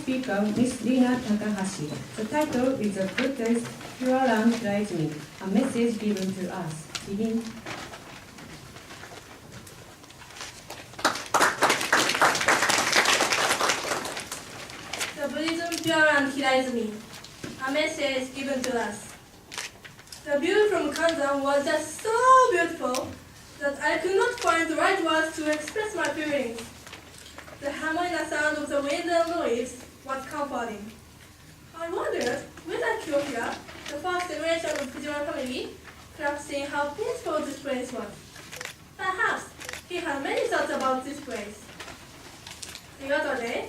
speaker, Ms. Rina Takahashi. The title is The Buddhist Hiraizumi, a message given to us. Begin. The Buddhism Pure and Hiraizumi, a message given to us. The view from Kanzan was just so beautiful that I could not find the right words to express my feelings. The harmonious sound of the wind and leaves was comforting. I wondered whether Kyohira, the first generation of Fujiwara family, could have seen how peaceful this place was. Perhaps he had many thoughts about this place. The other day,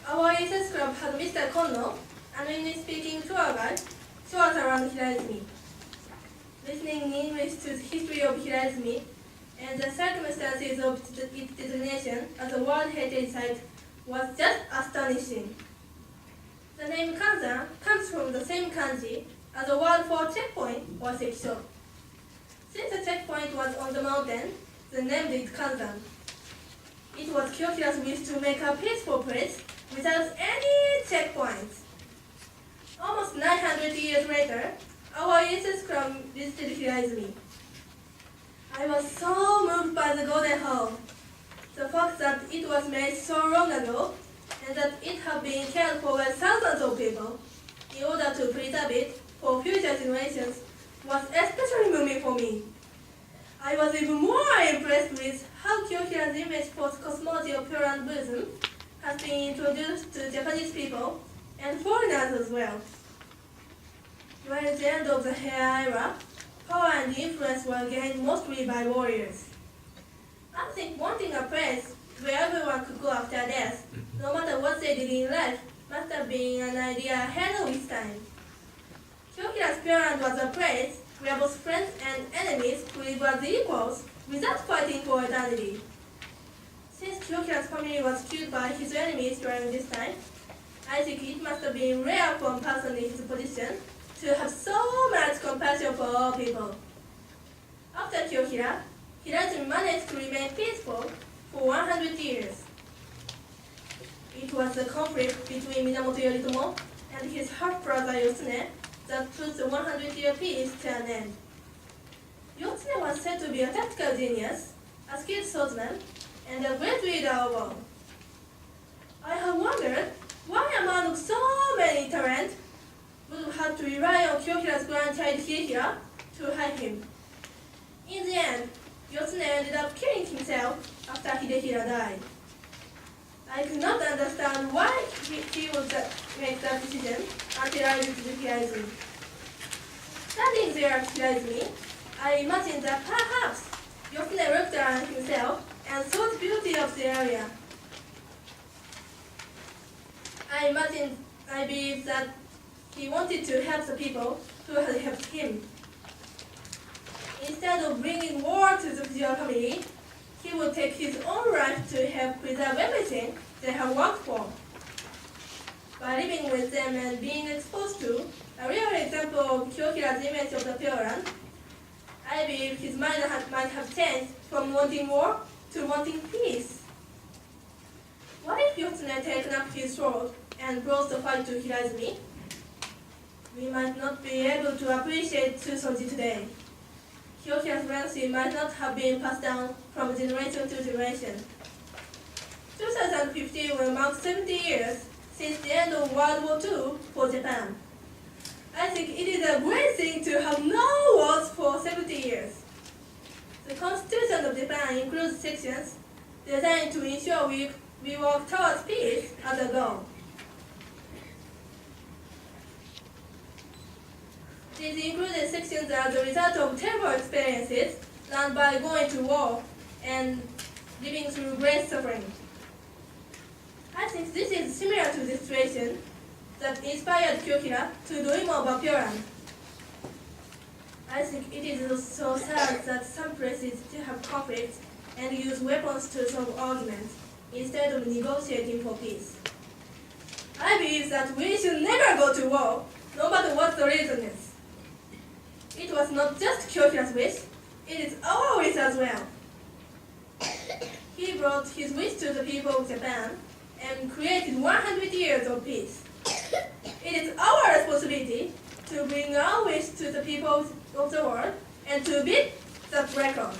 our ESS club had Mr. Kono, an English-speaking tour guide, show us around Hiraizumi. Listening in English to the history of Hiraizumi and the circumstances of its designation as a World Heritage Site was just astonishing. The name Kanzan comes from the same kanji as the word for checkpoint or sekisho. Since the checkpoint was on the mountain, they named it Kanzan. It was Kyohira's wish to make a peaceful place without any checkpoints. Almost 900 years later, our ESS club visited Hiraizumi. I was so moved by the golden hall. The fact that it was made so long ago and that it had been cared for by thousands of people in order to preserve it for future generations was especially moving for me. I was even more impressed with how Kyohira's image for the cosmology of Pure and Buddhism has been introduced to Japanese people and foreigners as well. During the end of the Heian era, power and influence were gained mostly by warriors. I think wanting a place where everyone could go after death, no matter what they did in life, must have been an idea ahead of its time. Kyohira's parent was a place where both friends and enemies could live as equals without fighting for eternity. Since Kyohira's family was killed by his enemies during this time, I think it must have been rare for a person in his position to have so much compassion for all people. After Kyohira, Hiraizumi managed to remain peaceful for 100 years. It was the conflict between Minamoto Yoritomo and his half-brother Yotsune that put the 100-year peace to an end. Yotsune was said to be a tactical genius, a skilled swordsman, and a great leader of all. I have wondered why a man of so many talents would have to rely on Kyohira's grandchild Hirihira to hide him. In the end, Yotsune ended up killing himself after Hidehira died. I could not understand why he would make that decision until I visited Hiraizumi. Standing there at Hiraizumi, I imagined that perhaps Yotsune looked around himself and saw the beauty of the area. I believe that he wanted to help the people who had helped him. Instead of bringing war to the Fujiwara family, he would take his own life to help preserve everything they have worked for. By living with them and being exposed to a real example of Kyohira's image of the Pure Land, I believe his mind might have changed from wanting war to wanting peace. What if Yotsune taken up his sword and brought the fight to Hiraizumi? We might not be able to appreciate Tsusoji today. Kyohira's legacy might not have been passed down from generation to generation. 2015 will mark 70 years since the end of World War II for Japan. I think it is a great thing to have no wars for 70 years. The Constitution of Japan includes sections designed to ensure we work towards peace as a goal. These included sections are the result of terrible experiences learned by going to war and living through great suffering. I think this is similar to the situation that inspired Kyohira to dream of a Pure Land. I think it is so sad that some places still have conflicts and use weapons to solve arguments instead of negotiating for peace. I believe that we should never go to war, no matter what the reason is. It was not just Kyohira's wish, it is our wish as well. He brought his wish to the people of Japan and created 100 years years of peace. It is our responsibility to bring our wish to the people of the world and to beat that record.